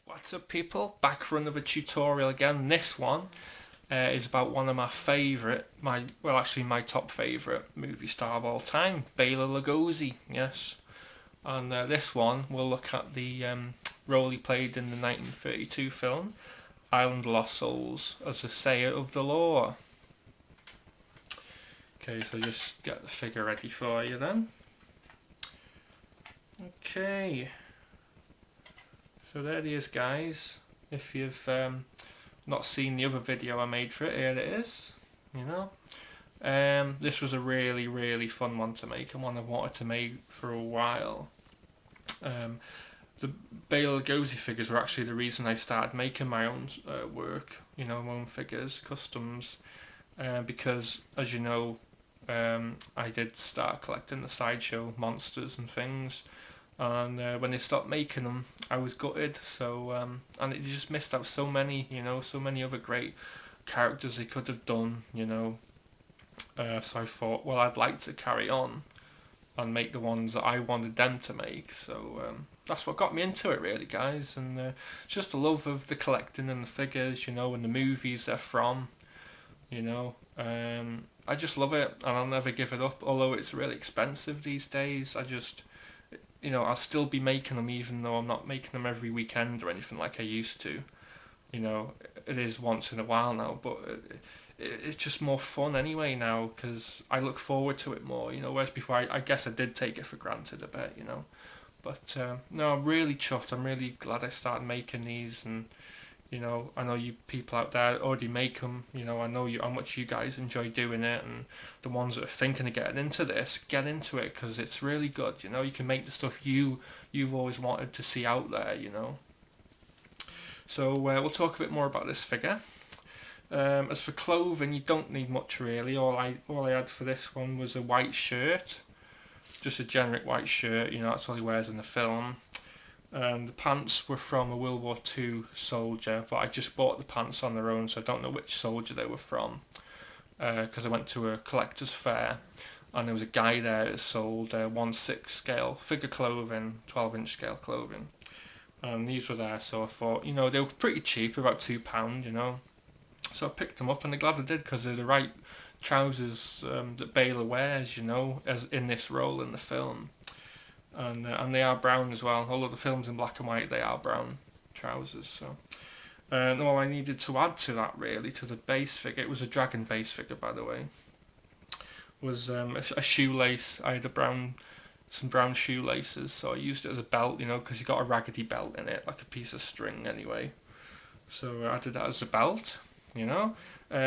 What's up, people? Back for another tutorial again. This one is about one of my favourite, my top favourite movie star of all time, Bela Lugosi. Yes, and this one we'll look at the role he played in the 1932 film Island of Lost Souls as a sayer of the law. Okay, so just get the figure ready for you then. Okay. So there he is, guys. If you've not seen the other video I made for it, here it is. This was a really fun one to make, and one I've wanted to make for a while. The Bela Lugosi figures were actually the reason I started making my own work, my own figures, customs, because as you know, I did start collecting the sideshow monsters and things. And when they stopped making them, I was gutted. So and it just missed out so many, so many other great characters they could have done, So I thought, well, I'd like to carry on and make the ones that I wanted them to make. So that's what got me into it, really, guys. And it's just the love of the collecting and the figures, and the movies they're from, I just love it, and I'll never give it up. Although it's really expensive these days, I'll still be making them even though I'm not making them every weekend or anything like I used to. It is once in a while now, but it's just more fun anyway now because I look forward to it more. Whereas before I guess I did take it for granted a bit. But no, I'm really chuffed. I'm really glad I started making these, and I know you people out there already make them. I know how much you guys enjoy doing it, and the ones that are thinking of getting into this, get into it because it's really good. You can make the stuff you've always wanted to see out there. So we'll talk a bit more about this figure. As for clothing, you don't need much really. All I had for this one was a white shirt, just a generic white shirt. That's all he wears in the film. The pants were from a World War II soldier, but I just bought the pants on their own, so I don't know which soldier they were from, because I went to a collector's fair, and there was a guy there that sold 1/6 scale figure clothing, 12-inch scale clothing, and these were there, so I thought, they were pretty cheap, about £2, so I picked them up, and I'm glad I did, because they're the right trousers that Bela wears, as in this role in the film. And they are brown as well. Although the film's in black and white, they are brown trousers. So, all I needed to add to that, really, to the base figure, it was a dragon base figure, by the way, was a shoelace. I had some brown shoelaces, so I used it as a belt, because you got a raggedy belt in it, like a piece of string, anyway. So I did that as a belt,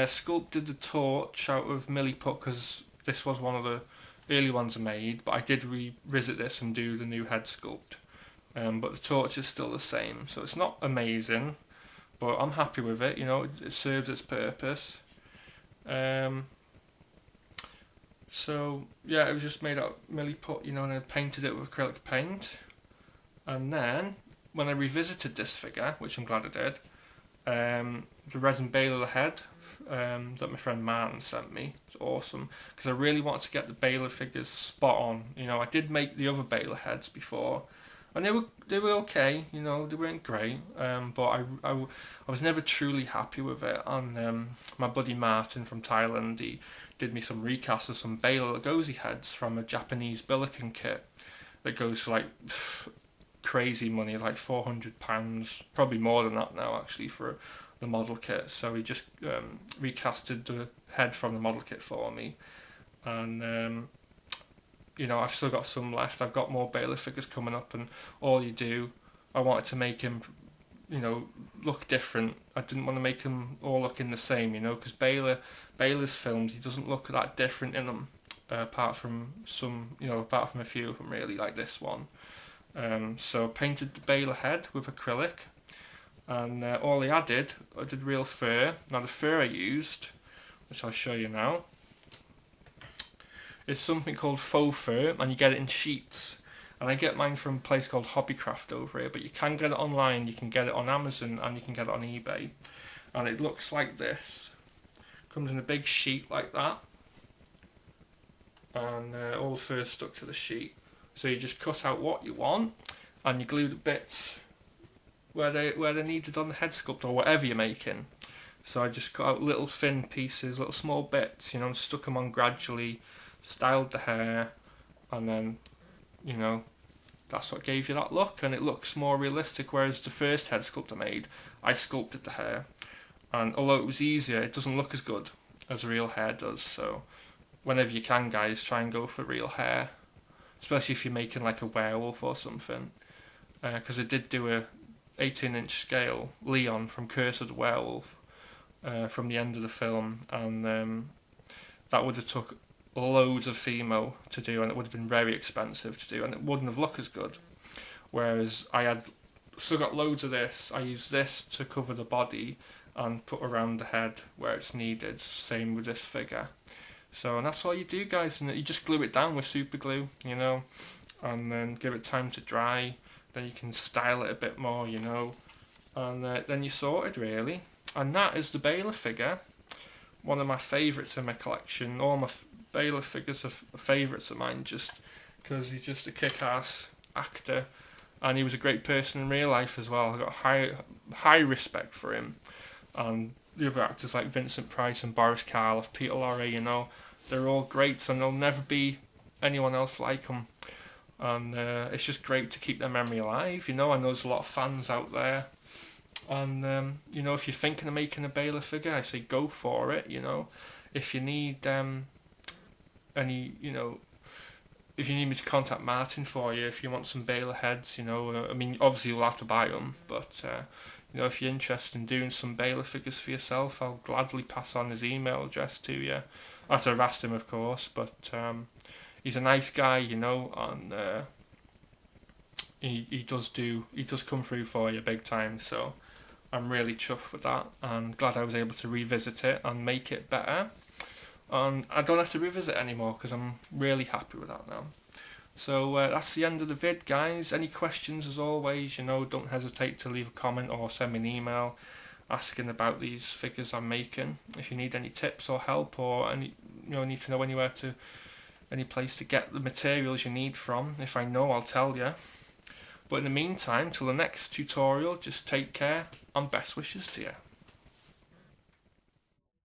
Sculpted the torch out of milliput, because this was one of the early ones I made, but I did revisit this and do the new head sculpt. But the torch is still the same, so it's not amazing, but I'm happy with it. It serves its purpose. So yeah, it was just made out of milliput, and I painted it with acrylic paint. And then when I revisited this figure, which I'm glad I did, the resin Bela head that my friend Martin sent me. It's awesome because I really wanted to get the Bela figures spot on. I did make the other Bela heads before, and they were okay. They weren't great, but I was never truly happy with it. And my buddy Martin from Thailand, he did me some recasts of some Bela Lugosi heads from a Japanese Billiken kit that goes for like crazy money, like £400, probably more than that now actually for the model kit. So he just recasted the head from the model kit for me, and I've still got some left. I've got more Bela figures coming up, and I wanted to make him look different. I didn't want to make him all looking the same, because Bela's films, he doesn't look that different in them, apart from a few of them really, like this one. So I painted the Bela head with acrylic, and all I did real fur. Now the fur I used, which I'll show you now, is something called faux fur, and you get it in sheets. And I get mine from a place called Hobbycraft over here, but you can get it online, you can get it on Amazon, and you can get it on eBay. And it looks like this. Comes in a big sheet like that, and all the fur stuck to the sheet. So you just cut out what you want, and you glue the bits where they needed on the head sculpt or whatever you're making. So I just cut out little thin pieces, little small bits, and stuck them on gradually, styled the hair, and then, you know, that's what gave you that look, and it looks more realistic. Whereas the first head sculpt I made, I sculpted the hair, and although it was easier, it doesn't look as good as real hair does. So whenever you can, guys, try and go for real hair, especially if you're making like a werewolf or something. Because I did do a 18-inch scale Leon from Curse of the Werewolf from the end of the film, and that would have took loads of Fimo to do, and it would have been very expensive to do, and it wouldn't have looked as good. Whereas I had still got loads of this. I used this to cover the body and put around the head where it's needed. Same with this figure. So, and that's all you do, guys, and you just glue it down with super glue, and then give it time to dry. Then you can style it a bit more, and then you're sorted, really. And that is the Bela figure, one of my favourites in my collection. All my Bela figures are favourites of mine, just because he's just a kick-ass actor, and he was a great person in real life as well. I got high respect for him, and the other actors like Vincent Price and Boris Karloff, Peter Lorre, they're all great, and there'll never be anyone else like them. And it's just great to keep their memory alive. I know there's a lot of fans out there, and if you're thinking of making a Bela figure, I say go for it. If you need any, if you need me to contact Martin for you, if you want some Bela heads, obviously you'll have to buy them, but if you're interested in doing some Bela figures for yourself, I'll gladly pass on his email address to you, after I've asked him, of course. But he's a nice guy, and he does come through for you big time. So I'm really chuffed with that, and glad I was able to revisit it and make it better. And I don't have to revisit it anymore because I'm really happy with that now. So that's the end of the vid, guys. Any questions, as always, don't hesitate to leave a comment or send me an email asking about these figures I'm making. If you need any tips or help, or need to know any place to get the materials you need from, if I know, I'll tell you. But in the meantime, till the next tutorial, just take care and best wishes to you.